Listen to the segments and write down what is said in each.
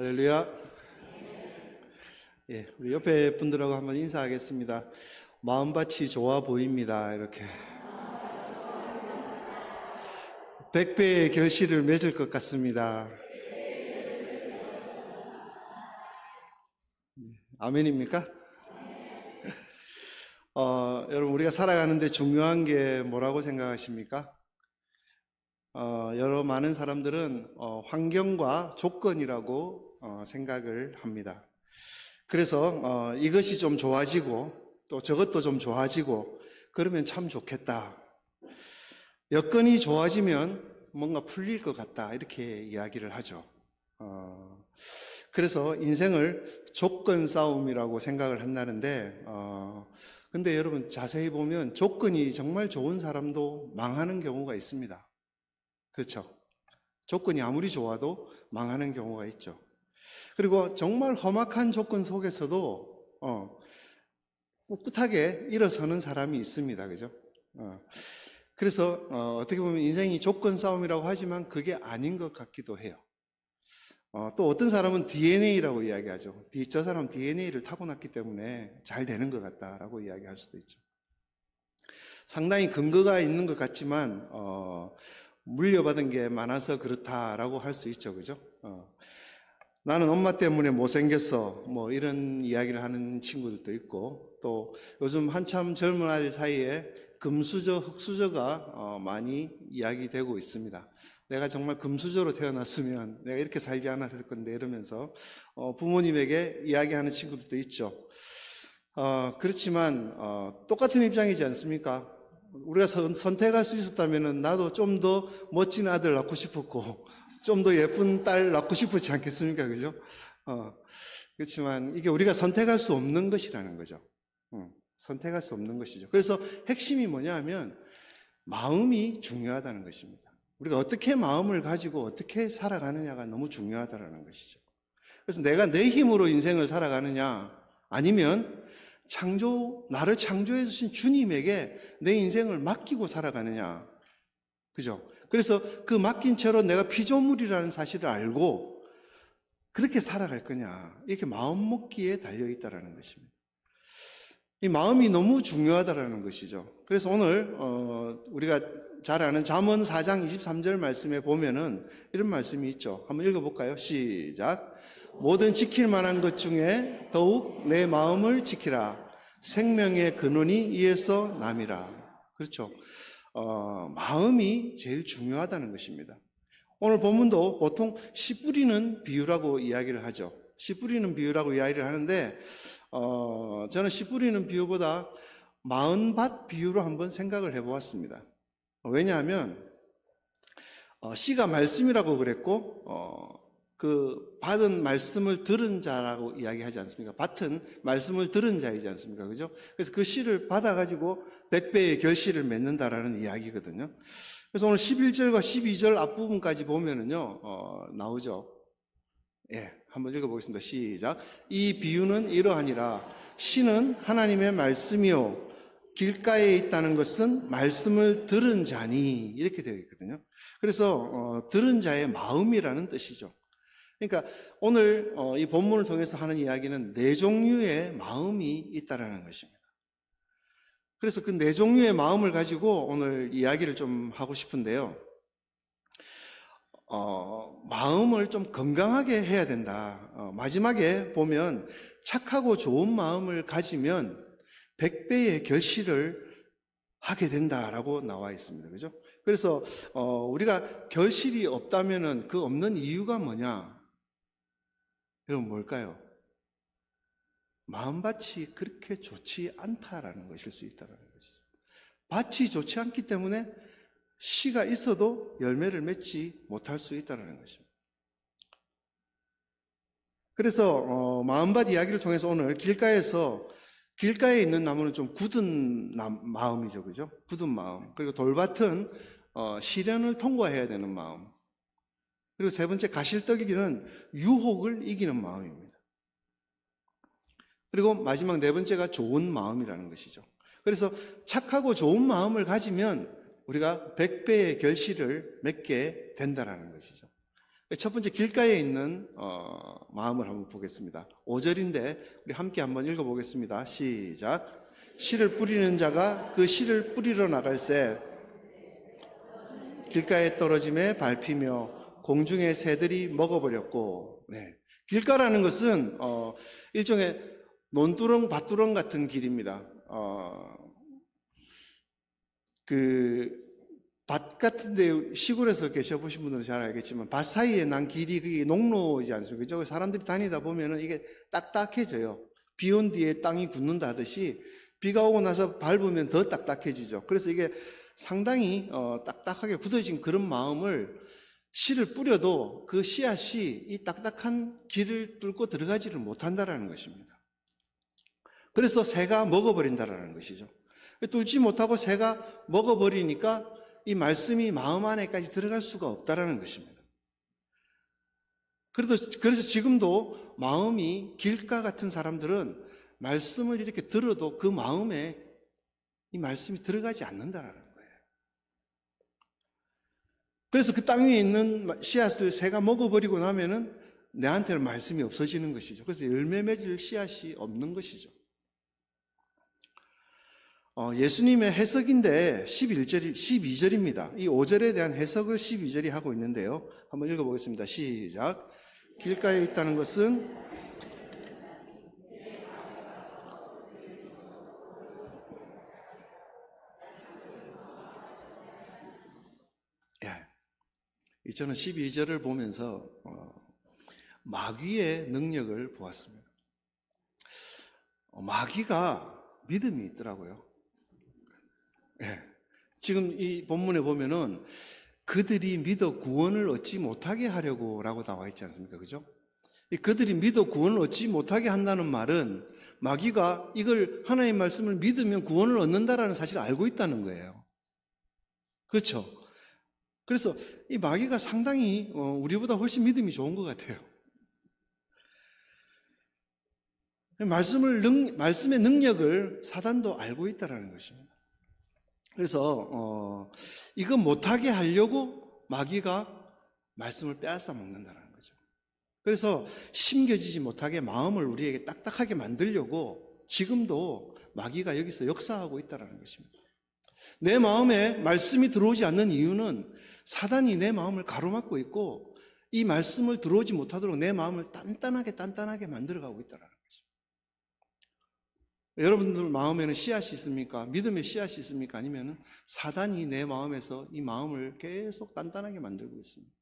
할렐루야. 예, 우리 옆에 분들하고 한번 인사하겠습니다. 마음밭이 좋아 보입니다. 이렇게 100배의 결실을 맺을 것 같습니다. 아멘입니까? 여러분, 우리가 살아가는데 중요한 게 뭐라고 생각하십니까? 여러 많은 사람들은 환경과 조건이라고 생각을 합니다. 그래서 이것이 좀 좋아지고 또 저것도 좀 좋아지고 그러면 참 좋겠다. 여건이 좋아지면 뭔가 풀릴 것 같다. 이렇게 이야기를 하죠. 그래서 인생을 조건 싸움이라고 생각을 한다는데 근데 여러분 자세히 보면 조건이 정말 좋은 사람도 망하는 경우가 있습니다. 그렇죠? 조건이 아무리 좋아도 망하는 경우가 있죠. 그리고 정말 험악한 조건 속에서도 꿋꿋하게 일어서는 사람이 있습니다. 그죠? 그래서 어떻게 보면 인생이 조건 싸움이라고 하지만 그게 아닌 것 같기도 해요. 또 어떤 사람은 DNA라고 이야기하죠. 저 사람은 DNA를 타고났기 때문에 잘 되는 것 같다라고 이야기할 수도 있죠. 상당히 근거가 있는 것 같지만 물려받은 게 많아서 그렇다라고 할 수 있죠. 그죠? 나는 엄마 때문에 못생겼어. 뭐 이런 이야기를 하는 친구들도 있고, 또 요즘 한참 젊은 아이들 사이에 금수저, 흙수저가 많이 이야기되고 있습니다. 내가 정말 금수저로 태어났으면 내가 이렇게 살지 않았을 건데 이러면서 부모님에게 이야기하는 친구들도 있죠. 그렇지만 똑같은 입장이지 않습니까? 우리가 선택할 수 있었다면 나도 좀 더 멋진 아들 낳고 싶었고 좀 더 예쁜 딸 낳고 싶었지 않겠습니까? 그죠? 그렇지만 이게 우리가 선택할 수 없는 것이라는 거죠. 선택할 수 없는 것이죠. 그래서 핵심이 뭐냐 하면 마음이 중요하다는 것입니다. 우리가 어떻게 마음을 가지고 어떻게 살아가느냐가 너무 중요하다는 것이죠. 그래서 내가 내 힘으로 인생을 살아가느냐 아니면 나를 창조해 주신 주님에게 내 인생을 맡기고 살아가느냐. 그죠? 그래서 그 맡긴 채로 내가 피조물이라는 사실을 알고 그렇게 살아갈 거냐. 이렇게 마음 먹기에 달려있다는 것입니다. 이 마음이 너무 중요하다는 것이죠. 그래서 오늘 우리가 잘 아는 잠언 4장 23절 말씀에 보면은 이런 말씀이 있죠. 한번 읽어볼까요? 시작. 모든 지킬 만한 것 중에 더욱 내 마음을 지키라. 생명의 근원이 이에서 남이라. 그렇죠. 마음이 제일 중요하다는 것입니다. 오늘 본문도 보통 씨 뿌리는 비유라고 이야기를 하죠. 씨 뿌리는 비유라고 이야기를 하는데 저는 씨 뿌리는 비유보다 마흔밭 비유로 한번 생각을 해보았습니다. 왜냐하면 씨가 말씀이라고 그랬고 그 받은 말씀을 들은 자라고 이야기하지 않습니까? 밭은 말씀을 들은 자이지 않습니까? 그죠? 그래서 그 씨를 받아가지고 100배의 결실을 맺는다라는 이야기거든요. 그래서 오늘 11절과 12절 앞부분까지 보면은요, 나오죠. 예, 한번 읽어보겠습니다. 시작. 이 비유는 이러하니라. 씨는 하나님의 말씀이요. 길가에 있다는 것은 말씀을 들은 자니. 이렇게 되어 있거든요. 그래서, 들은 자의 마음이라는 뜻이죠. 그러니까 오늘 이 본문을 통해서 하는 이야기는 네 종류의 마음이 있다라는 것입니다. 그래서 그 네 종류의 마음을 가지고 오늘 이야기를 좀 하고 싶은데요. 마음을 좀 건강하게 해야 된다. 마지막에 보면 착하고 좋은 마음을 가지면 100배의 결실을 하게 된다라고 나와 있습니다. 그죠? 그래서 우리가 결실이 없다면은 그 없는 이유가 뭐냐? 여러분 뭘까요? 마음밭이 그렇게 좋지 않다라는 것일 수 있다는 것이죠. 밭이 좋지 않기 때문에 씨가 있어도 열매를 맺지 못할 수 있다는 것입니다. 그래서 마음밭 이야기를 통해서 오늘 길가에 있는 나무는 좀 굳은 마음이죠. 그죠? 굳은 마음. 그리고 돌밭은 시련을 통과해야 되는 마음. 그리고 세 번째 가실떡이기는 유혹을 이기는 마음입니다. 그리고 마지막 네 번째가 좋은 마음이라는 것이죠. 그래서 착하고 좋은 마음을 가지면 우리가 100배의 결실을 맺게 된다는 것이죠. 첫 번째 길가에 있는 마음을 한번 보겠습니다. 5절인데 우리 함께 한번 읽어보겠습니다. 시작. 씨를 뿌리는 자가 그 씨를 뿌리러 나갈새 길가에 떨어짐에 밟히며 공중의 새들이 먹어버렸고. 네. 길가라는 것은 일종의 논두렁 밭두렁 같은 길입니다. 밭 같은데 시골에서 계셔보신 분들은 잘 알겠지만 밭 사이에 난 길이 그게 농로이지 않습니까? 그죠? 사람들이 다니다 보면은 이게 딱딱해져요. 비 온 뒤에 땅이 굳는다 하듯이 비가 오고 나서 밟으면 더 딱딱해지죠. 그래서 이게 상당히 딱딱하게 굳어진 그런 마음을 씨를 뿌려도 그 씨앗이 이 딱딱한 길을 뚫고 들어가지를 못한다라는 것입니다. 그래서 새가 먹어버린다라는 것이죠. 뚫지 못하고 새가 먹어버리니까 이 말씀이 마음 안에까지 들어갈 수가 없다라는 것입니다. 그래서 지금도 마음이 길가 같은 사람들은 말씀을 이렇게 들어도 그 마음에 이 말씀이 들어가지 않는다라는 거예요. 그래서 그 땅 위에 있는 씨앗을 새가 먹어버리고 나면은 내한테는 말씀이 없어지는 것이죠. 그래서 열매 맺을 씨앗이 없는 것이죠. 예수님의 해석인데 12절입니다. 이 5절에 대한 해석을 12절이 하고 있는데요. 한번 읽어보겠습니다. 시작. 길가에 있다는 것은 저는 12절을 보면서 마귀의 능력을 보았습니다. 마귀가 믿음이 있더라고요. 지금 이 본문에 보면은 그들이 믿어 구원을 얻지 못하게 하려고 라고 나와 있지 않습니까? 그죠? 그들이 믿어 구원을 얻지 못하게 한다는 말은 마귀가 이걸 하나님의 말씀을 믿으면 구원을 얻는다라는 사실을 알고 있다는 거예요. 그렇죠? 그래서 이 마귀가 상당히 우리보다 훨씬 믿음이 좋은 것 같아요. 말씀의 능력을 사단도 알고 있다는 것입니다. 그래서 이거 못하게 하려고 마귀가 말씀을 빼앗아 먹는다는 거죠. 그래서 심겨지지 못하게 마음을 우리에게 딱딱하게 만들려고 지금도 마귀가 여기서 역사하고 있다는 것입니다. 내 마음에 말씀이 들어오지 않는 이유는 사단이 내 마음을 가로막고 있고 이 말씀을 들어오지 못하도록 내 마음을 단단하게 만들어가고 있다는 것입니다. 여러분들 마음에는 씨앗이 있습니까? 믿음의 씨앗이 있습니까? 아니면 사단이 내 마음에서 이 마음을 계속 단단하게 만들고 있습니다.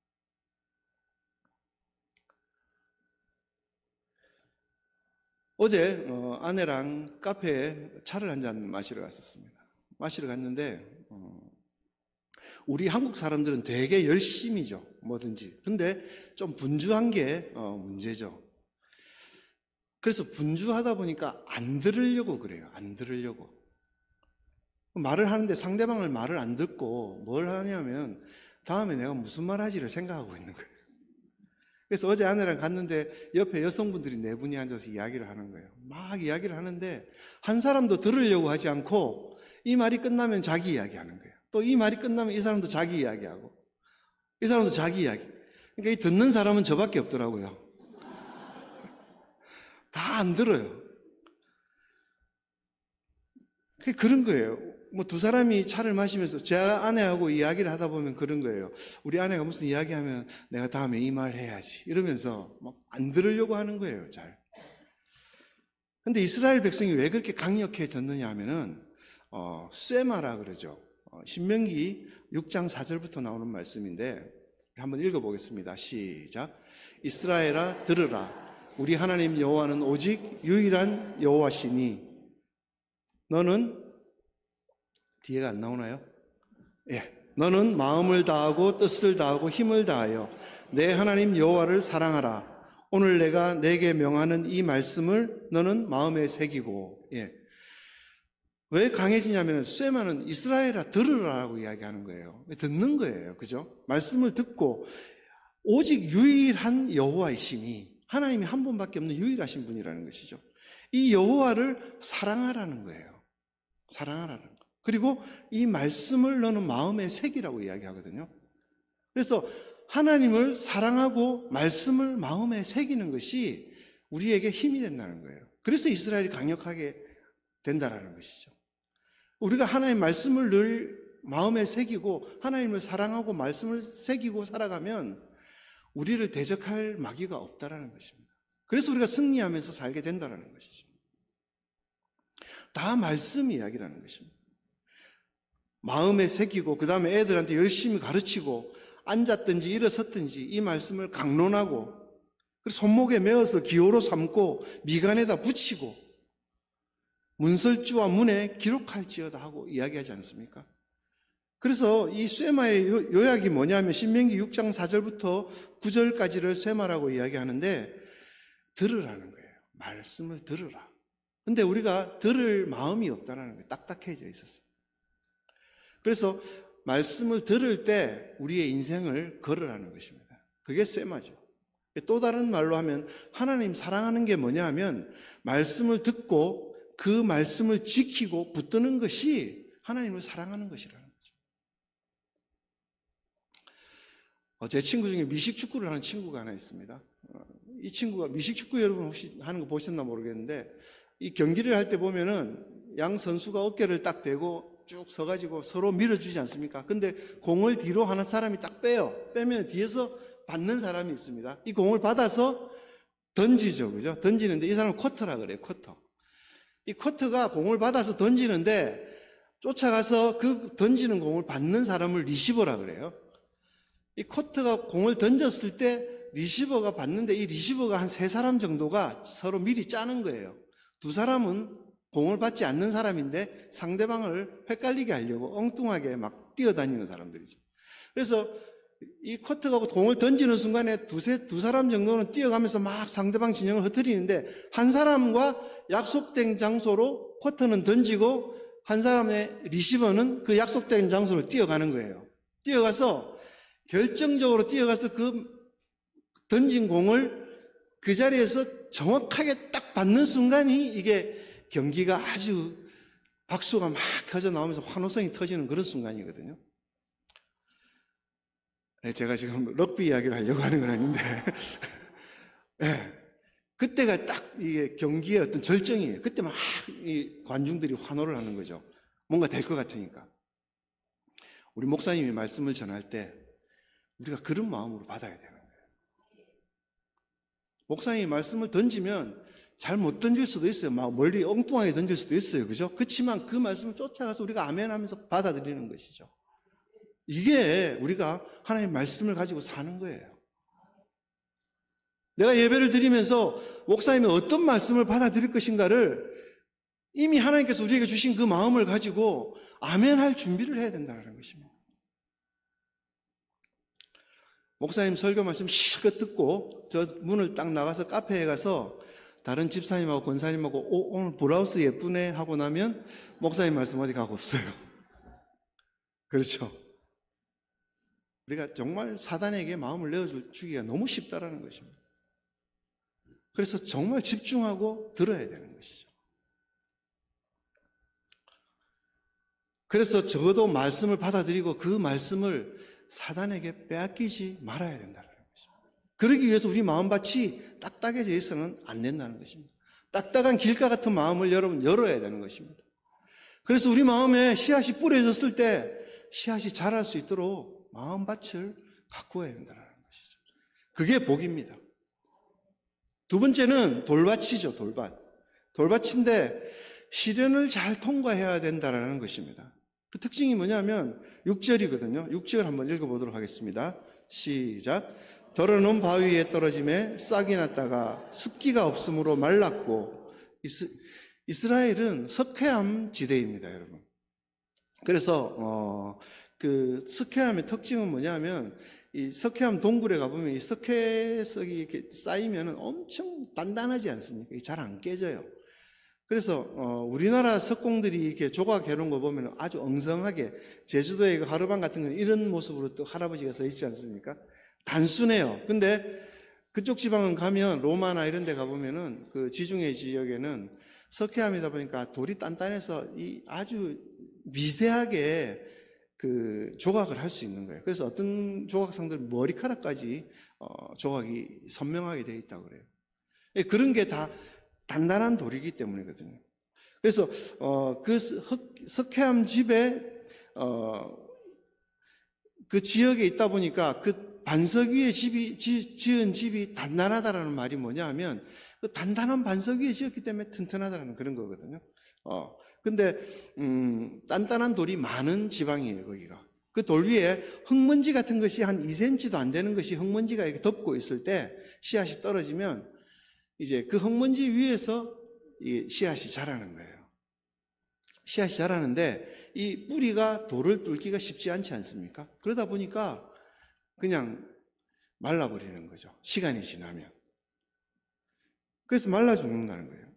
어제 아내랑 카페에 차를 한 잔 마시러 갔었습니다. 마시러 갔는데 우리 한국 사람들은 되게 열심이죠. 뭐든지. 근데 좀 분주한 게 문제죠. 그래서 분주하다 보니까 안 들으려고 그래요. 안 들으려고. 말을 하는데 상대방을 말을 안 듣고 뭘 하냐면 다음에 내가 무슨 말 하지를 생각하고 있는 거예요. 그래서 어제 아내랑 갔는데 옆에 여성분들이 4분이 앉아서 이야기를 하는 거예요. 막 이야기를 하는데 한 사람도 들으려고 하지 않고 이 말이 끝나면 자기 이야기하는 거예요. 또 이 말이 끝나면 이 사람도 자기 이야기하고 이 사람도 자기 이야기. 그러니까 이 듣는 사람은 저밖에 없더라고요. 다 안 들어요. 그런 거예요. 뭐 두 사람이 차를 마시면서 제 아내하고 이야기를 하다 보면 그런 거예요. 우리 아내가 무슨 이야기하면 내가 다음에 이 말 해야지 이러면서 막 안 들으려고 하는 거예요. 잘. 근데 이스라엘 백성이 왜 그렇게 강력해졌느냐 하면은 쇠마라 그러죠. 신명기 6장 4절부터 나오는 말씀인데 한번 읽어보겠습니다. 시작. 이스라엘아 들으라. 우리 하나님 여호와는 오직 유일한 여호와시니 너는 뒤에가 안 나오나요? 예. 너는 마음을 다하고 뜻을 다하고 힘을 다하여 내 하나님 여호와를 사랑하라. 오늘 내가 내게 명하는 이 말씀을 너는 마음에 새기고. 예. 왜 강해지냐면 쇠마는 이스라엘아 들으라라고 이야기하는 거예요. 듣는 거예요. 그죠? 말씀을 듣고 오직 유일한 여호와이시니 하나님이 한 분밖에 없는 유일하신 분이라는 것이죠. 이 여호와를 사랑하라는 거예요. 사랑하라는 거. 그리고 이 말씀을 너는 마음에 새기라고 이야기하거든요. 그래서 하나님을 사랑하고 말씀을 마음에 새기는 것이 우리에게 힘이 된다는 거예요. 그래서 이스라엘이 강력하게 된다는 것이죠. 우리가 하나님 말씀을 늘 마음에 새기고 하나님을 사랑하고 말씀을 새기고 살아가면 우리를 대적할 마귀가 없다라는 것입니다. 그래서 우리가 승리하면서 살게 된다는 것이죠. 다 말씀 이야기라는 것입니다. 마음에 새기고 그 다음에 애들한테 열심히 가르치고 앉았든지 일어섰든지 이 말씀을 강론하고 손목에 메어서 기호로 삼고 미간에다 붙이고 문설주와 문에 기록할지어다 하고 이야기하지 않습니까? 그래서 이 쇠마의 요약이 뭐냐면 신명기 6장 4절부터 9절까지를 쇠마라고 이야기하는데 들으라는 거예요. 말씀을 들으라. 근데 우리가 들을 마음이 없다는 거예요. 딱딱해져 있었어요. 그래서 말씀을 들을 때 우리의 인생을 걸으라는 것입니다. 그게 쇠마죠. 또 다른 말로 하면 하나님 사랑하는 게 뭐냐 하면 말씀을 듣고 그 말씀을 지키고 붙드는 것이 하나님을 사랑하는 것이라는 거죠. 제 친구 중에 미식축구를 하는 친구가 하나 있습니다. 이 친구가 미식축구 여러분 혹시 하는 거 보셨나 모르겠는데 이 경기를 할 때 보면은 양 선수가 어깨를 딱 대고 쭉 서가지고 서로 밀어주지 않습니까? 근데 공을 뒤로 하는 사람이 딱 빼요. 빼면 뒤에서 받는 사람이 있습니다. 이 공을 받아서 던지죠. 그죠? 던지는데 이 사람은 쿼터라 그래요. 쿼터. 이 쿼터가 공을 받아서 던지는데 쫓아가서 그 던지는 공을 받는 사람을 리시버라 그래요. 이 쿼터가 공을 던졌을 때 리시버가 받는데 이 리시버가 한 3사람 정도가 서로 미리 짜는 거예요. 2사람은 공을 받지 않는 사람인데 상대방을 헷갈리게 하려고 엉뚱하게 막 뛰어다니는 사람들이죠. 그래서 이 쿼터가 공을 던지는 순간에 두 사람 정도는 뛰어가면서 막 상대방 진영을 흩트리는데 한 사람과 약속된 장소로 쿼터는 던지고 한 사람의 리시버는 그 약속된 장소로 뛰어가는 거예요. 뛰어가서 결정적으로 뛰어가서 그 던진 공을 그 자리에서 정확하게 딱 받는 순간이 이게 경기가 아주 박수가 막 터져 나오면서 환호성이 터지는 그런 순간이거든요. 제가 지금 럭비 이야기를 하려고 하는 건 아닌데 네. 그때가 딱 이게 경기의 어떤 절정이에요. 그때 막 이 관중들이 환호를 하는 거죠. 뭔가 될 것 같으니까. 우리 목사님이 말씀을 전할 때 우리가 그런 마음으로 받아야 되는 거예요. 목사님이 말씀을 던지면 잘 못 던질 수도 있어요. 막 멀리 엉뚱하게 던질 수도 있어요. 그죠? 그렇지만 그 말씀을 쫓아가서 우리가 아멘 하면서 받아들이는 것이죠. 이게 우리가 하나님의 말씀을 가지고 사는 거예요. 내가 예배를 드리면서 목사님이 어떤 말씀을 받아들일 것인가를 이미 하나님께서 우리에게 주신 그 마음을 가지고 아멘 할 준비를 해야 된다는 것입니다. 목사님 설교 말씀 실컷 듣고 저 문을 딱 나가서 카페에 가서 다른 집사님하고 권사님하고 오늘 블라우스 예쁘네 하고 나면 목사님 말씀 어디 가고 없어요. 그렇죠? 우리가 정말 사단에게 마음을 내어주기가 너무 쉽다라는 것입니다. 그래서 정말 집중하고 들어야 되는 것이죠. 그래서 적어도 말씀을 받아들이고 그 말씀을 사단에게 빼앗기지 말아야 된다는 것입니다. 그러기 위해서 우리 마음밭이 딱딱해져 있어서는 안 된다는 것입니다. 딱딱한 길가 같은 마음을 여러분 열어야 되는 것입니다. 그래서 우리 마음에 씨앗이 뿌려졌을 때 씨앗이 자랄 수 있도록 마음밭을 가꾸어야 된다는 것이죠. 그게 복입니다. 두 번째는 돌밭이죠. 돌밭인데 시련을 잘 통과해야 된다는 것입니다. 그 특징이 뭐냐면 6절이거든요. 6절 한번 읽어보도록 하겠습니다. 시작. 더러는 바위에 떨어짐에 싹이 났다가 습기가 없으므로 말랐고. 이스라엘은 석회암 지대입니다, 여러분. 그래서 그 석회암의 특징은 뭐냐면 이 석회암 동굴에 가보면 이 석회석이 이렇게 쌓이면 엄청 단단하지 않습니까? 잘 안 깨져요. 그래서 우리나라 석공들이 이렇게 조각해 놓은 거 보면 아주 엉성하게 제주도의 그 하르방 같은 건 이런 모습으로 또 할아버지가 서 있지 않습니까? 단순해요. 근데 그쪽 지방은 가면 로마나 이런 데 가보면은 그 지중해 지역에는 석회암이다 보니까 돌이 단단해서 이 아주 미세하게 그 조각을 할 수 있는 거예요. 그래서 어떤 조각상들은 머리카락까지 조각이 선명하게 되어 있다고 그래요. 그런 게 다 단단한 돌이기 때문이거든요. 그래서 그 석회암 집에 그 지역에 있다 보니까 그 반석 위에 지은 집이 단단하다라는 말이 뭐냐 하면 그 단단한 반석 위에 지었기 때문에 튼튼하다라는 그런 거거든요. 근데 단단한 돌이 많은 지방이에요, 거기가. 그 돌 위에 흙먼지 같은 것이 한 2cm도 안 되는 것이 흙먼지가 이렇게 덮고 있을 때 씨앗이 떨어지면 이제 그 흙먼지 위에서 이 씨앗이 자라는 거예요. 씨앗이 자라는데 이 뿌리가 돌을 뚫기가 쉽지 않지 않습니까? 그러다 보니까 그냥 말라버리는 거죠. 시간이 지나면. 그래서 말라 죽는다는 거예요.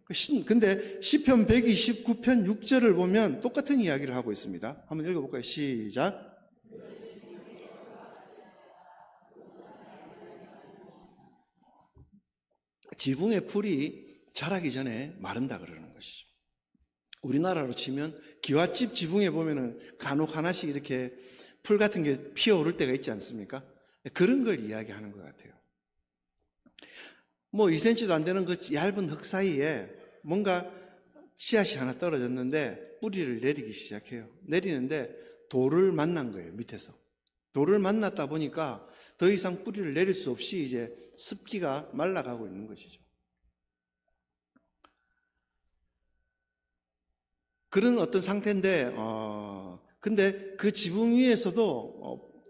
근데 시편 129편 6절을 보면 똑같은 이야기를 하고 있습니다. 한번 읽어볼까요? 시작. 지붕의 풀이 자라기 전에 마른다 그러는 것이죠. 우리나라로 치면 기와집 지붕에 보면은 간혹 하나씩 이렇게 풀 같은 게 피어오를 때가 있지 않습니까? 그런 걸 이야기하는 것 같아요. 뭐 2cm도 안 되는 그 얇은 흙 사이에 뭔가 씨앗이 하나 떨어졌는데 뿌리를 내리기 시작해요. 내리는데 돌을 만난 거예요, 밑에서. 돌을 만났다 보니까 더 이상 뿌리를 내릴 수 없이 이제 습기가 말라가고 있는 것이죠. 그런 어떤 상태인데, 근데 그 지붕 위에서도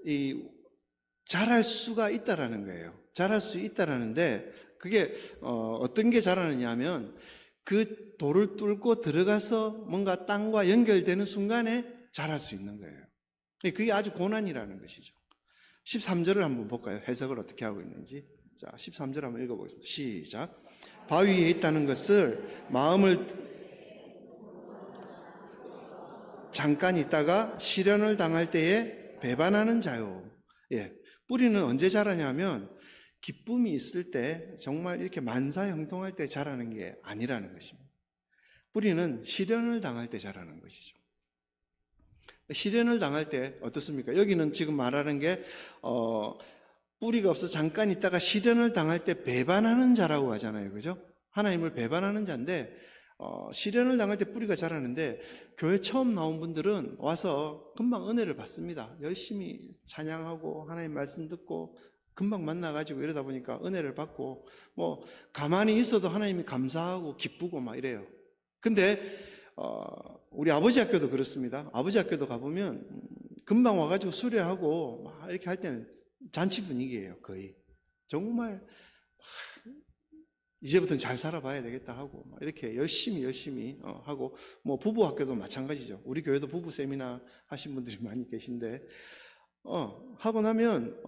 자랄 수가 있다라는 거예요. 자랄 수 있다라는데, 그게 어떤 게 자라느냐 하면 그 돌을 뚫고 들어가서 뭔가 땅과 연결되는 순간에 자랄 수 있는 거예요. 그게 아주 고난이라는 것이죠. 13절을 한번 볼까요? 해석을 어떻게 하고 있는지. 자, 13절 한번 읽어보겠습니다. 시작. 바위에 있다는 것을 마음을 잠깐 있다가 시련을 당할 때에 배반하는 자요. 예, 뿌리는 언제 자라냐면 기쁨이 있을 때, 정말 이렇게 만사형통할 때 자라는 게 아니라는 것입니다. 뿌리는 시련을 당할 때 자라는 것이죠. 시련을 당할 때 어떻습니까? 여기는 지금 말하는 게 뿌리가 없어 잠깐 있다가 시련을 당할 때 배반하는 자라고 하잖아요, 그죠? 하나님을 배반하는 자인데 시련을 당할 때 뿌리가 자라는데, 교회 처음 나온 분들은 와서 금방 은혜를 받습니다. 열심히 찬양하고 하나님 말씀 듣고 금방 만나가지고 이러다 보니까 은혜를 받고, 뭐 가만히 있어도 하나님이 감사하고 기쁘고 막 이래요. 근데 우리 아버지 학교도 그렇습니다. 아버지 학교도 가보면 금방 와가지고 수료하고 막 이렇게 할 때는 잔치 분위기예요, 거의. 정말 이제부터는 잘 살아봐야 되겠다 하고 이렇게 열심히 하고, 뭐 부부 학교도 마찬가지죠. 우리 교회도 부부 세미나 하신 분들이 많이 계신데 하고 나면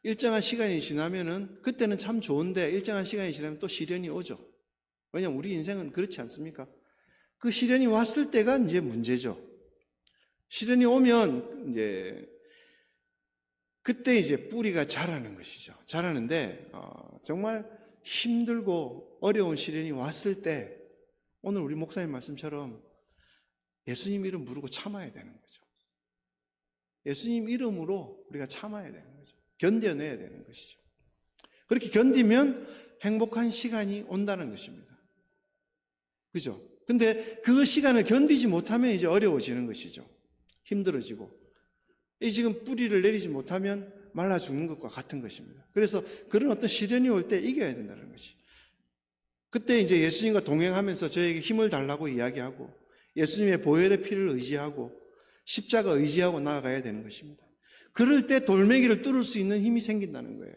일정한 시간이 지나면은 그때는 참 좋은데 일정한 시간이 지나면 또 시련이 오죠. 왜냐하면 우리 인생은 그렇지 않습니까? 그 시련이 왔을 때가 이제 문제죠. 시련이 오면 이제 그때 이제 뿌리가 자라는 것이죠. 자라는데 정말 힘들고 어려운 시련이 왔을 때 오늘 우리 목사님 말씀처럼 예수님 이름 부르고 참아야 되는 거죠. 예수님 이름으로 우리가 참아야 되는 거죠. 견뎌내야 되는 것이죠. 그렇게 견디면 행복한 시간이 온다는 것입니다. 그죠? 근데 그 시간을 견디지 못하면 이제 어려워지는 것이죠. 힘들어지고. 지금 뿌리를 내리지 못하면 말라 죽는 것과 같은 것입니다. 그래서 그런 어떤 시련이 올 때 이겨야 된다는 것이. 그때 이제 예수님과 동행하면서 저에게 힘을 달라고 이야기하고 예수님의 보혈의 피를 의지하고 십자가 의지하고 나아가야 되는 것입니다. 그럴 때 돌멩이를 뚫을 수 있는 힘이 생긴다는 거예요.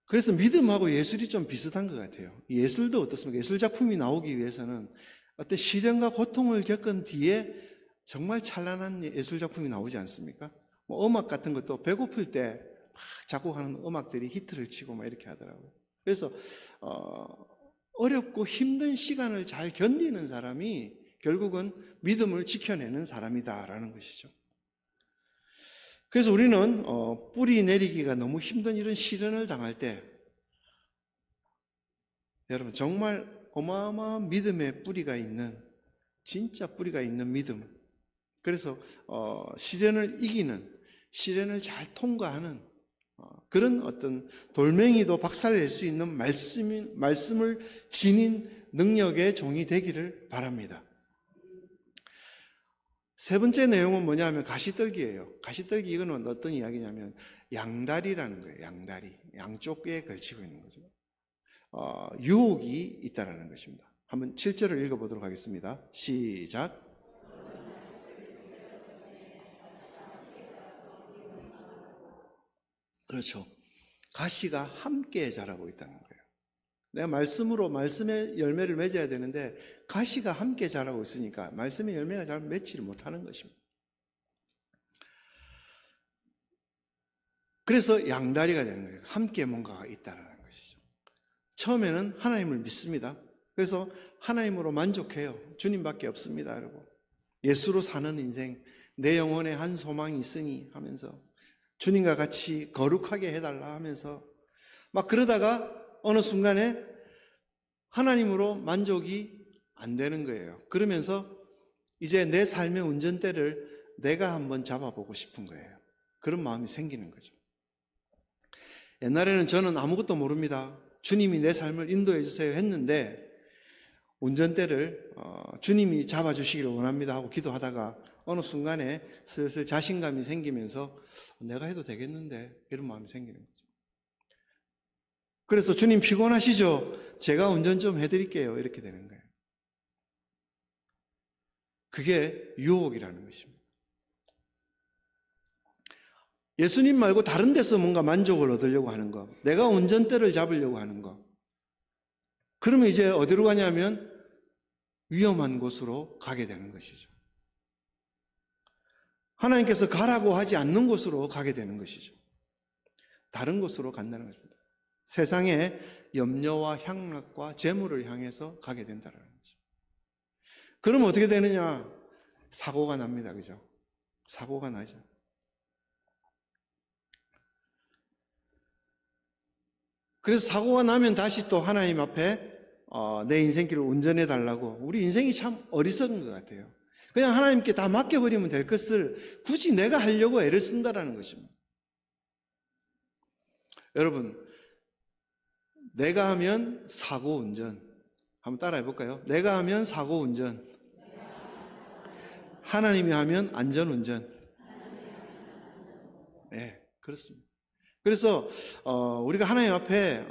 그래서 믿음하고 예술이 좀 비슷한 것 같아요. 예술도 어떻습니까? 예술 작품이 나오기 위해서는 어떤 시련과 고통을 겪은 뒤에 정말 찬란한 예술 작품이 나오지 않습니까? 뭐 음악 같은 것도 배고플 때 막 작곡하는 음악들이 히트를 치고 막 이렇게 하더라고요. 그래서 어렵고 힘든 시간을 잘 견디는 사람이 결국은 믿음을 지켜내는 사람이다라는 것이죠. 그래서 우리는 뿌리 내리기가 너무 힘든 이런 시련을 당할 때 여러분 정말 어마어마한 믿음의 뿌리가 있는 진짜 뿌리가 있는 믿음. 그래서 시련을 이기는, 시련을 잘 통과하는 그런 어떤 돌멩이도 박살낼 수 있는 말씀을 지닌 능력의 종이 되기를 바랍니다. 세 번째 내용은 뭐냐면 가시떨기예요. 가시떨기, 이거는 어떤 이야기냐면 양다리라는 거예요. 양다리. 양쪽 에 걸치고 있는 거죠. 유혹이 있다는 것입니다. 한번 7절을 읽어보도록 하겠습니다. 시작. 그렇죠. 가시가 함께 자라고 있다는 거예요. 내가 말씀의 열매를 맺어야 되는데 가시가 함께 자라고 있으니까 말씀의 열매가 잘 맺지를 못하는 것입니다. 그래서 양다리가 되는 거예요. 함께 뭔가가 있다는 것이죠. 처음에는 하나님을 믿습니다. 그래서 하나님으로 만족해요. 주님밖에 없습니다. 여러분. 예수로 사는 인생, 내 영혼에 한 소망이 있으니 하면서 주님과 같이 거룩하게 해달라 하면서 막 그러다가 어느 순간에 하나님으로 만족이 안 되는 거예요. 그러면서 이제 내 삶의 운전대를 내가 한번 잡아보고 싶은 거예요. 그런 마음이 생기는 거죠. 옛날에는 저는 아무것도 모릅니다. 주님이 내 삶을 인도해 주세요 했는데 운전대를 주님이 잡아주시기를 원합니다 하고 기도하다가 어느 순간에 슬슬 자신감이 생기면서 내가 해도 되겠는데 이런 마음이 생기는 거죠. 그래서 주님 피곤하시죠? 제가 운전 좀 해드릴게요. 이렇게 되는 거예요. 그게 유혹이라는 것입니다. 예수님 말고 다른 데서 뭔가 만족을 얻으려고 하는 거, 내가 운전대를 잡으려고 하는 거. 그러면 이제 어디로 가냐면 위험한 곳으로 가게 되는 것이죠. 하나님께서 가라고 하지 않는 곳으로 가게 되는 것이죠. 다른 곳으로 간다는 것입니다. 세상의 염려와 향락과 재물을 향해서 가게 된다는 거죠. 그럼 어떻게 되느냐? 사고가 납니다. 그죠? 사고가 나죠. 그래서 사고가 나면 다시 또 하나님 앞에 내 인생길을 운전해 달라고. 우리 인생이 참 어리석은 것 같아요. 그냥 하나님께 다 맡겨버리면 될 것을 굳이 내가 하려고 애를 쓴다는 것입니다. 여러분, 내가 하면 사고 운전. 한번 따라해 볼까요? 내가 하면 사고 운전. 하나님이 하면 안전 운전. 네, 그렇습니다. 그래서 우리가 하나님 앞에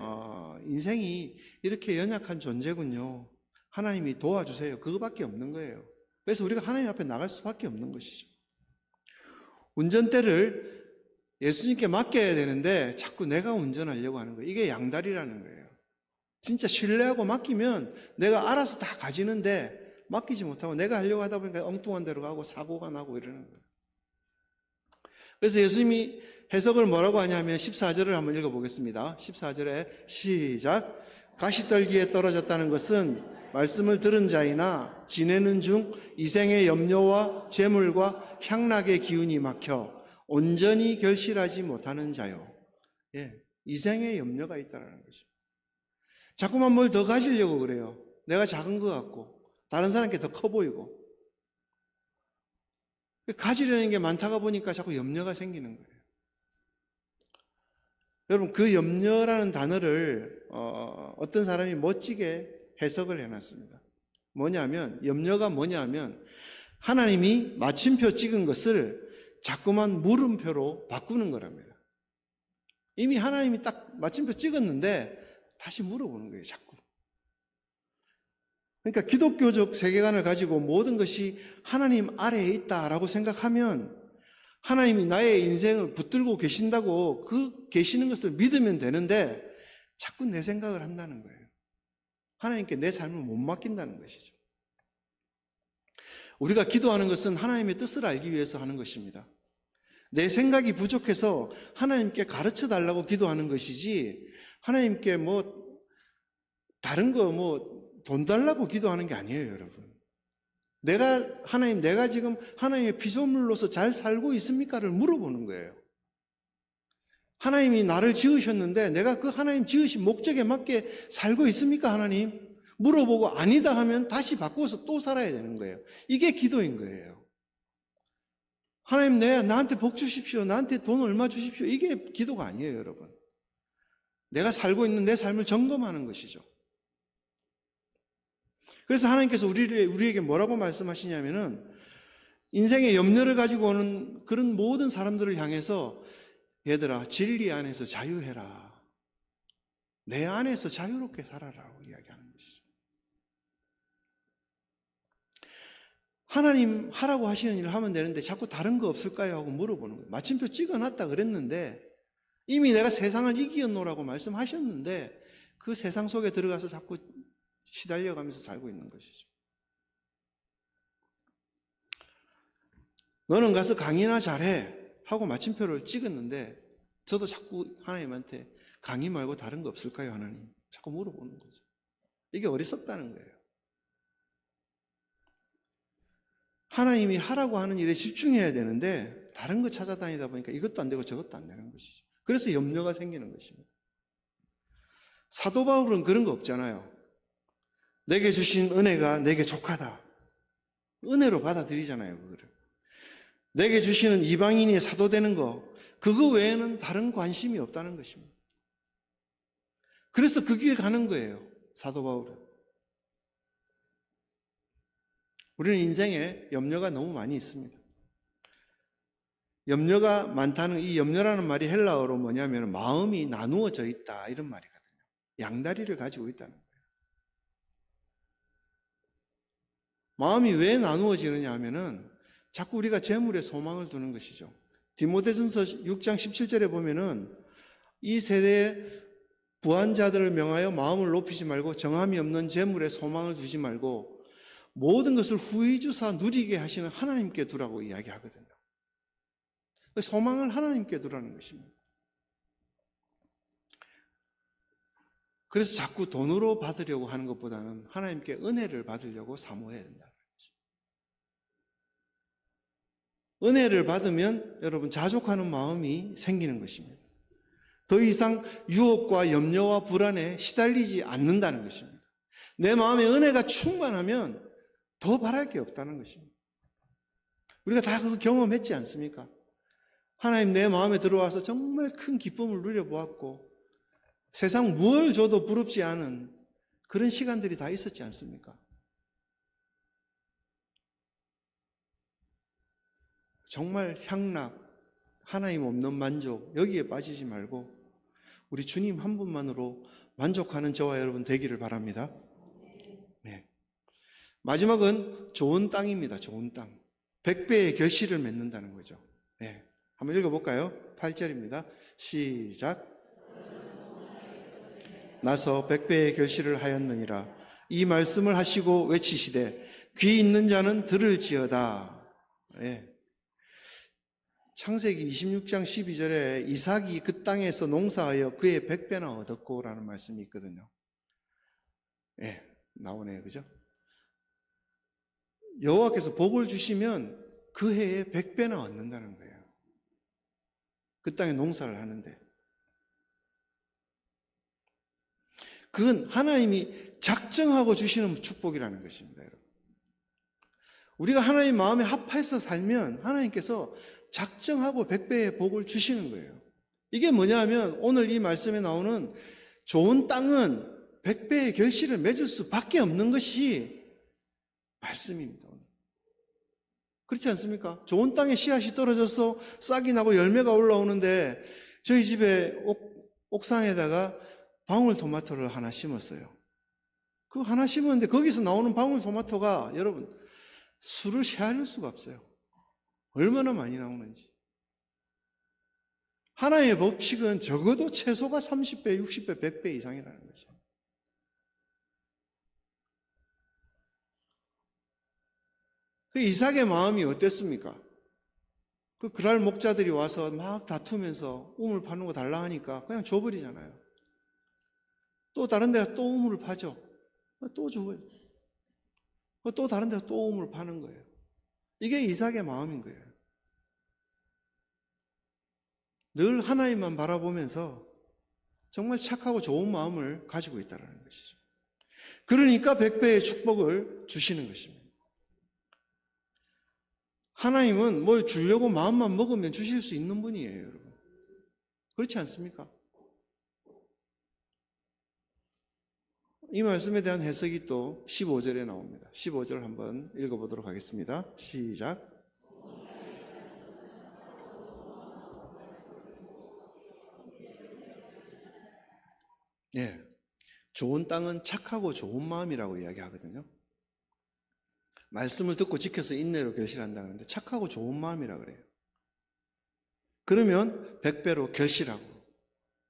인생이 이렇게 연약한 존재군요. 하나님이 도와주세요. 그거밖에 없는 거예요. 그래서 우리가 하나님 앞에 나갈 수밖에 없는 것이죠. 운전대를 예수님께 맡겨야 되는데 자꾸 내가 운전하려고 하는 거예요. 이게 양다리라는 거예요. 진짜 신뢰하고 맡기면 내가 알아서 다 가지는데 맡기지 못하고 내가 하려고 하다 보니까 엉뚱한 데로 가고 사고가 나고 이러는 거예요. 그래서 예수님이 해석을 뭐라고 하냐면 14절을 한번 읽어보겠습니다. 14절에 시작. 가시떨기에 떨어졌다는 것은 말씀을 들은 자이나 지내는 중 이생의 염려와 재물과 향락의 기운이 막혀 온전히 결실하지 못하는 자요. 예, 이생의 염려가 있다는 것입니다. 자꾸만 뭘 더 가지려고 그래요. 내가 작은 것 같고 다른 사람께 더 커 보이고 가지려는 게 많다가 보니까 자꾸 염려가 생기는 거예요. 여러분, 그 염려라는 단어를 어떤 사람이 멋지게 해석을 해놨습니다. 뭐냐면, 염려가 뭐냐면 하나님이 마침표 찍은 것을 자꾸만 물음표로 바꾸는 거랍니다. 이미 하나님이 딱 마침표 찍었는데 다시 물어보는 거예요, 자꾸. 그러니까 기독교적 세계관을 가지고 모든 것이 하나님 아래에 있다라고 생각하면 하나님이 나의 인생을 붙들고 계신다고 그 계시는 것을 믿으면 되는데 자꾸 내 생각을 한다는 거예요. 하나님께 내 삶을 못 맡긴다는 것이죠. 우리가 기도하는 것은 하나님의 뜻을 알기 위해서 하는 것입니다. 내 생각이 부족해서 하나님께 가르쳐 달라고 기도하는 것이지 하나님께 다른 거 돈 달라고 기도하는 게 아니에요, 여러분. 내가 지금 하나님의 피조물로서 잘 살고 있습니까를 물어보는 거예요. 하나님이 나를 지으셨는데 내가 그 하나님 지으신 목적에 맞게 살고 있습니까, 하나님? 물어보고 아니다 하면 다시 바꿔서 또 살아야 되는 거예요. 이게 기도인 거예요. 하나님, 나한테 복 주십시오. 나한테 돈 얼마 주십시오. 이게 기도가 아니에요, 여러분. 내가 살고 있는 내 삶을 점검하는 것이죠. 그래서 하나님께서 우리에게 뭐라고 말씀하시냐면은, 인생의 염려를 가지고 오는 그런 모든 사람들을 향해서, 얘들아, 진리 안에서 자유해라. 내 안에서 자유롭게 살아라고 이야기하는 것이죠. 하나님 하라고 하시는 일을 하면 되는데 자꾸 다른 거 없을까요? 하고 물어보는 거예요. 마침표 찍어놨다 그랬는데, 이미 내가 세상을 이기었노라고 말씀하셨는데 그 세상 속에 들어가서 자꾸 시달려가면서 살고 있는 것이죠. 너는 가서 강의나 잘해 하고 마침표를 찍었는데, 저도 자꾸 하나님한테 강의 말고 다른 거 없을까요, 하나님? 자꾸 물어보는 거죠. 이게 어리석다는 거예요. 하나님이 하라고 하는 일에 집중해야 되는데 다른 거 찾아다니다 보니까 이것도 안 되고 저것도 안 되는 것이죠. 그래서 염려가 생기는 것입니다. 사도 바울은 그런 거 없잖아요. 내게 주신 은혜가 내게 족하다. 은혜로 받아들이잖아요, 그거를. 내게 주시는 이방인이 사도되는 거, 그거 외에는 다른 관심이 없다는 것입니다. 그래서 그 길 가는 거예요, 사도 바울은. 우리는 인생에 염려가 너무 많이 있습니다. 염려가 많다는, 이 염려라는 말이 헬라어로 뭐냐면 마음이 나누어져 있다, 이런 말이거든요. 양다리를 가지고 있다는 거예요. 마음이 왜 나누어지느냐 하면은 자꾸 우리가 재물에 소망을 두는 것이죠. 디모데전서 6장 17절에 보면은 이 세대의 부한자들을 명하여 마음을 높이지 말고 정함이 없는 재물에 소망을 두지 말고 모든 것을 후히 주사 누리게 하시는 하나님께 두라고 이야기하거든요. 소망을 하나님께 두라는 것입니다. 그래서 자꾸 돈으로 받으려고 하는 것보다는 하나님께 은혜를 받으려고 사모해야 된다는 거죠. 은혜를 받으면 여러분 자족하는 마음이 생기는 것입니다. 더 이상 유혹과 염려와 불안에 시달리지 않는다는 것입니다. 내 마음에 은혜가 충만하면 더 바랄 게 없다는 것입니다. 우리가 다 그 경험했지 않습니까? 하나님 내 마음에 들어와서 정말 큰 기쁨을 누려보았고 세상 뭘 줘도 부럽지 않은 그런 시간들이 다 있었지 않습니까? 정말 향락, 하나님 없는 만족, 여기에 빠지지 말고 우리 주님 한 분만으로 만족하는 저와 여러분 되기를 바랍니다. 네. 마지막은 좋은 땅입니다. 좋은 땅. 100배의 결실을 맺는다는 거죠. 네. 한번 읽어볼까요? 8절입니다. 시작. 나서 100배의 결실을 하였느니라. 이 말씀을 하시고 외치시되 귀 있는 자는 들을지어다. 네. 창세기 26장 12절에 이삭이 그 땅에서 농사하여 그의 100배나 얻었고 라는 말씀이 있거든요. 예, 나오네요. 그죠? 여호와께서 복을 주시면 그 해에 100배나 얻는다는 거예요. 그 땅에 농사를 하는데. 그건 하나님이 작정하고 주시는 축복이라는 것입니다, 여러분. 우리가 하나님 마음에 합해서 살면 하나님께서 작정하고 100배의 복을 주시는 거예요. 이게 뭐냐 하면 오늘 이 말씀에 나오는 좋은 땅은 100배의 결실을 맺을 수밖에 없는 것이 말씀입니다. 오늘. 그렇지 않습니까? 좋은 땅에 씨앗이 떨어져서 싹이 나고 열매가 올라오는데 저희 집에 옥상에다가 방울토마토를 하나 심었어요. 그 하나 심었는데 거기서 나오는 방울토마토가 여러분 수를 헤아릴 수가 없어요. 얼마나 많이 나오는지. 하나님의 법칙은 적어도 최소가 30배, 60배, 100배 이상이라는 거죠. 그 이삭의 마음이 어땠습니까? 그 그랄 목자들이 와서 막 다투면서 우물 파는 거 달라 하니까 그냥 줘버리잖아요. 또 다른 데가 또 우물을 파죠. 또 줘요. 또 다른 데가 또 우물을 파는 거예요. 이게 이삭의 마음인 거예요. 늘 하나님만 바라보면서 정말 착하고 좋은 마음을 가지고 있다는 것이죠. 그러니까 100배의 축복을 주시는 것입니다. 하나님은 뭘 주려고 마음만 먹으면 주실 수 있는 분이에요, 여러분. 그렇지 않습니까? 이 말씀에 대한 해석이 또 15절에 나옵니다. 15절 한번 읽어보도록 하겠습니다. 시작. 예, 좋은 땅은 착하고 좋은 마음이라고 이야기하거든요. 말씀을 듣고 지켜서 인내로 결실한다 그러는데 착하고 좋은 마음이라 그래요. 그러면 100배로 결실하고,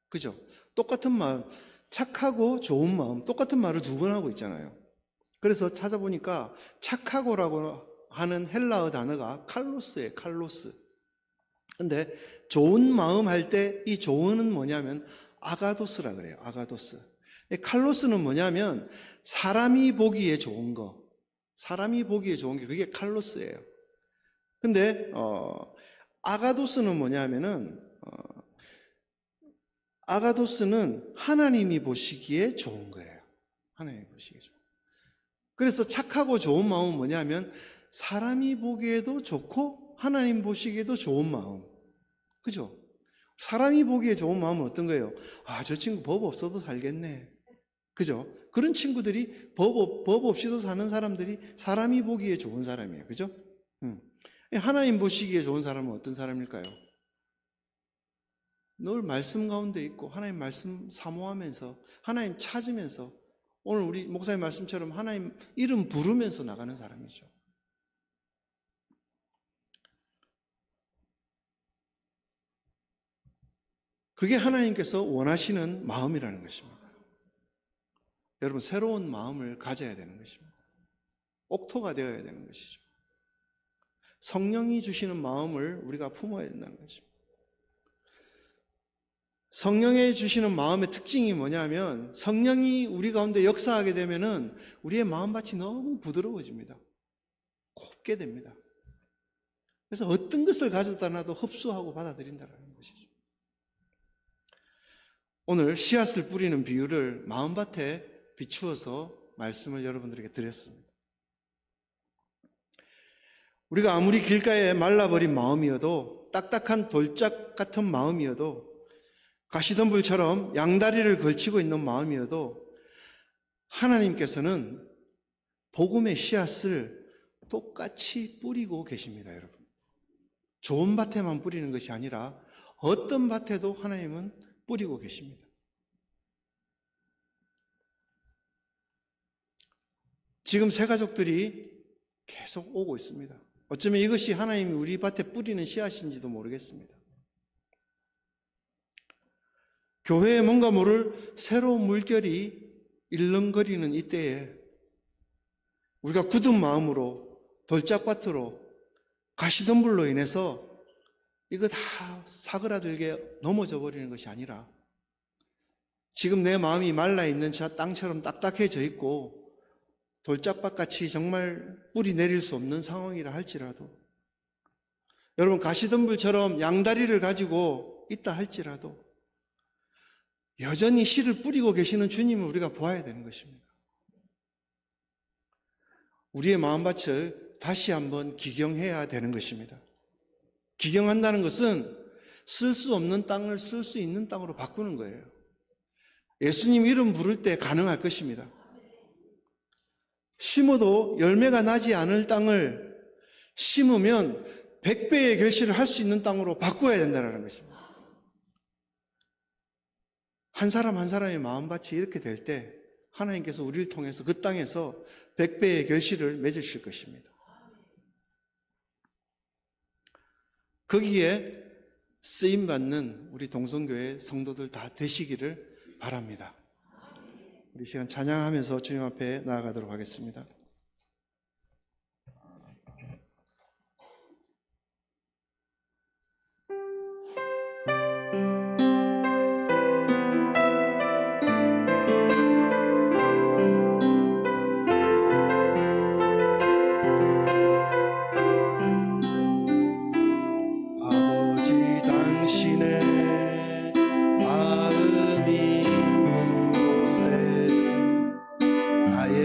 그죠? 똑같은 마음, 착하고 좋은 마음, 똑같은 말을 두 번 하고 있잖아요. 그래서 찾아보니까 착하고라고 하는 헬라어 단어가 칼로스예요, 칼로스. 근데 좋은 마음 할 때 이 좋은은 뭐냐면 아가도스라 그래요, 아가도스. 칼로스는 뭐냐면 사람이 보기에 좋은 거, 사람이 보기에 좋은 게 그게 칼로스예요. 근데 아가도스는 뭐냐면은 아가도스는 하나님이 보시기에 좋은 거예요. 하나님이 보시기에 좋은. 그래서 착하고 좋은 마음은 뭐냐면 사람이 보기에도 좋고 하나님 보시기에도 좋은 마음. 그죠? 사람이 보기에 좋은 마음은 어떤 거예요? 아, 저 친구 법 없어도 살겠네. 그죠? 그런 친구들이 법 없이도 사는 사람들이 사람이 보기에 좋은 사람이에요. 그죠? 하나님 보시기에 좋은 사람은 어떤 사람일까요? 늘 말씀 가운데 있고 하나님 말씀 사모하면서 하나님 찾으면서 오늘 우리 목사님 말씀처럼 하나님 이름 부르면서 나가는 사람이죠. 그게 하나님께서 원하시는 마음이라는 것입니다. 여러분, 새로운 마음을 가져야 되는 것입니다. 옥토가 되어야 되는 것이죠. 성령이 주시는 마음을 우리가 품어야 된다는 것입니다. 성령이 주시는 마음의 특징이 뭐냐면 성령이 우리 가운데 역사하게 되면은 우리의 마음밭이 너무 부드러워집니다. 곱게 됩니다. 그래서 어떤 것을 가져다 놔도 흡수하고 받아들인다는 것이죠. 오늘 씨앗을 뿌리는 비유를 마음밭에 비추어서 말씀을 여러분들에게 드렸습니다. 우리가 아무리 길가에 말라버린 마음이어도 딱딱한 돌짝 같은 마음이어도 가시덤불처럼 양다리를 걸치고 있는 마음이어도 하나님께서는 복음의 씨앗을 똑같이 뿌리고 계십니다, 여러분. 좋은 밭에만 뿌리는 것이 아니라 어떤 밭에도 하나님은 뿌리고 계십니다. 지금 새 가족들이 계속 오고 있습니다. 어쩌면 이것이 하나님이 우리 밭에 뿌리는 씨앗인지도 모르겠습니다. 교회에 뭔가 모를 새로운 물결이 일렁거리는 이때에 우리가 굳은 마음으로 돌짝밭으로 가시덤불로 인해서 이거 다 사그라들게 넘어져 버리는 것이 아니라 지금 내 마음이 말라있는 저 땅처럼 딱딱해져 있고 돌짝밭같이 정말 뿌리 내릴 수 없는 상황이라 할지라도 여러분 가시덤불처럼 양다리를 가지고 있다 할지라도 여전히 씨를 뿌리고 계시는 주님을 우리가 보아야 되는 것입니다. 우리의 마음밭을 다시 한번 기경해야 되는 것입니다. 기경한다는 것은 쓸 수 없는 땅을 쓸 수 있는 땅으로 바꾸는 거예요. 예수님 이름 부를 때 가능할 것입니다. 심어도 열매가 나지 않을 땅을 심으면 100배의 결실을 할 수 있는 땅으로 바꿔야 된다는 것입니다. 한 사람 한 사람의 마음밭이 이렇게 될 때 하나님께서 우리를 통해서 그 땅에서 100배의 결실을 맺으실 것입니다. 거기에 쓰임받는 우리 동성교회 성도들 다 되시기를 바랍니다. 우리 시간 찬양하면서 주님 앞에 나아가도록 하겠습니다. 나의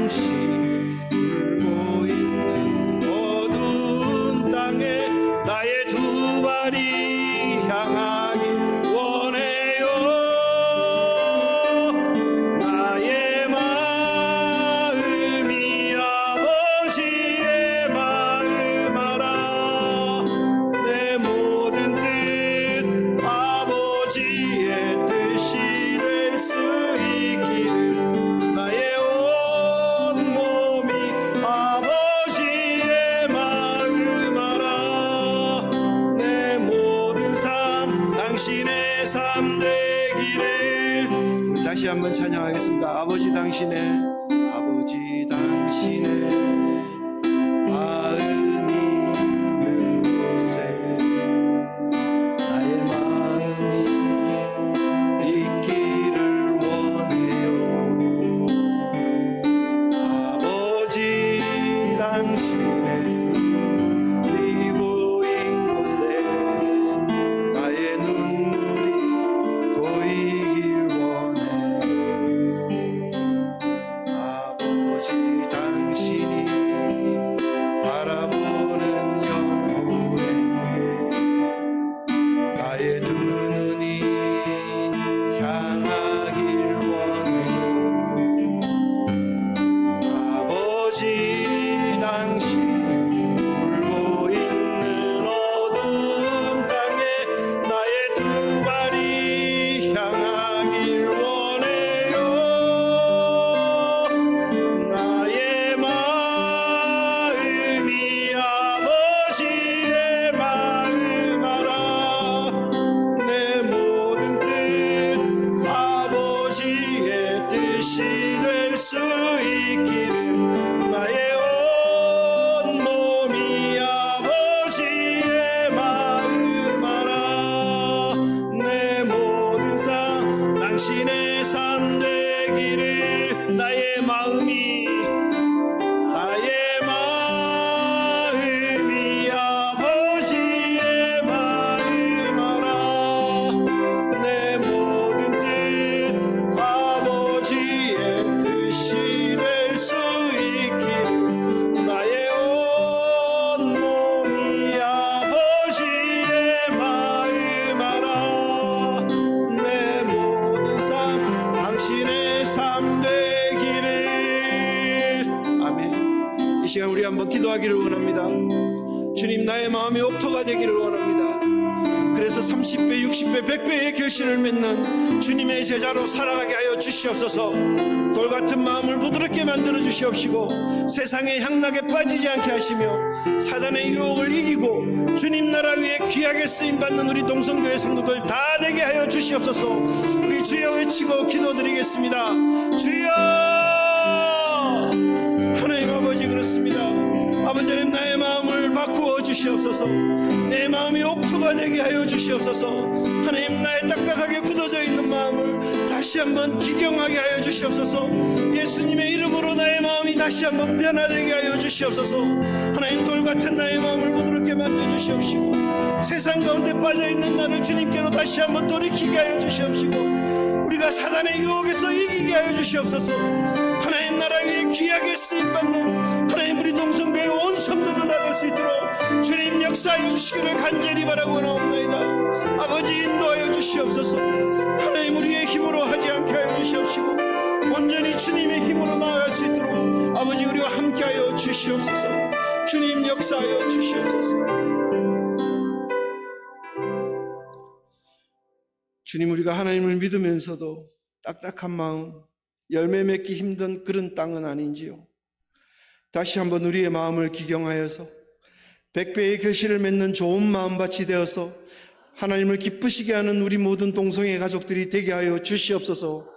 당신 울고 있는 어두운 땅에 나의 두 발이 향하길 원해요. 나의 마음이 아버지의 마음 알아. 내 모든 뜻 아버지의 뜻이 될 수 있기를. 나의 온 몸이 아버지의 마음 알아. 내 모든 삶 당신의 삶 되기를. 우리 다시 한번 찬양하겠습니다. 아버지 당신의 마음이 있는 곳에 나의 마음이 있기를 원해요. 아버지 당신의 눈물이 고인 곳에 나의 눈물이 고이길 원해요. 아버지 당신이 바라보는 영혼에게 나의 두 눈이 향하길 원해요. 아버지 당신 울고 있는 어두운 땅에 나의 두 발이 향하길 원해요. 나의 마음이 아버지의 마음 알아. 내 모든 뜻 아버지의 뜻이 될 수 있기를. 나의 온 몸이 아버지의 마음 알아. 내 모든 삶 당신의 삶 되기를. 나의 마음이 아버지의 마음 알아. 내 모든 뜻 아버지의 뜻이 될 수 있기를. 나의 온 몸이 아버지의 마음 알아. 내 모든 삶 당신의 삶 되기를. 아멘. 이 시간 우리 한번 기도하기를 원합니다. 주님, 나의 마음이 옥토가 되기를 원합니다. 그래서 30배, 60배, 100배의 결실을 맺는 주님의 제자로 살아가게 하여 주시옵소서. 돌같은 마음을 부드럽게 만들어 주시옵시고 세상의 향락에 빠지지 않게 하시며 사단의 유혹을 이기고 주님 나라 위에 귀하게 쓰임받는 우리 동성교회 성도들 다 되게 하여 주시옵소서. 우리 주여 외치고 기도드리겠습니다. 주여! 하나님 아버지, 그렇습니다. 아버지 하나님, 나의 마음을 바꾸어 주시옵소서. 내 마음이 옥토가 되게 하여 주시옵소서. 하나님, 나의 딱딱하게 굳어져 있는 마음을 다시 한번 기경하게 하여 주시옵소서. 예수님의 이름으로 나의 마음이 다시 한번 변화되게 하여 주시옵소서. 하나님, 돌같은 나의 마음을 부드럽게 만들어 주시옵시고 세상 가운데 빠져있는 나를 주님께로 다시 한번 돌이키게 하여 주시옵시고 우리가 사단의 유혹에서 이기게 하여 주시옵소서. 하나님 나라 위에 귀하게 쓰임받는 하나님 우리 동성교회 온 성도들 다 될 수 있도록 주님 역사하여 주시기를 간절히 바라고 나옵나이다. 아버지, 인도하여 주시옵소서. 하나님, 우리의 힘으로 하지 않게 하여 주시옵시고 온전히 주님의 힘으로 나아갈 수 있도록 아버지 우리와 함께하여 주시옵소서. 주님 역사하여 주시옵소서. 주님, 우리가 하나님을 믿으면서도 딱딱한 마음, 열매 맺기 힘든 그런 땅은 아닌지요. 다시 한번 우리의 마음을 기경하여서 100배의 결실을 맺는 좋은 마음밭이 되어서 하나님을 기쁘시게 하는 우리 모든 동성애 가족들이 되게 하여 주시옵소서.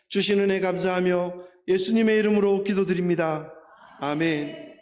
주신 은혜 감사하며 예수님의 이름으로 기도드립니다. 아멘.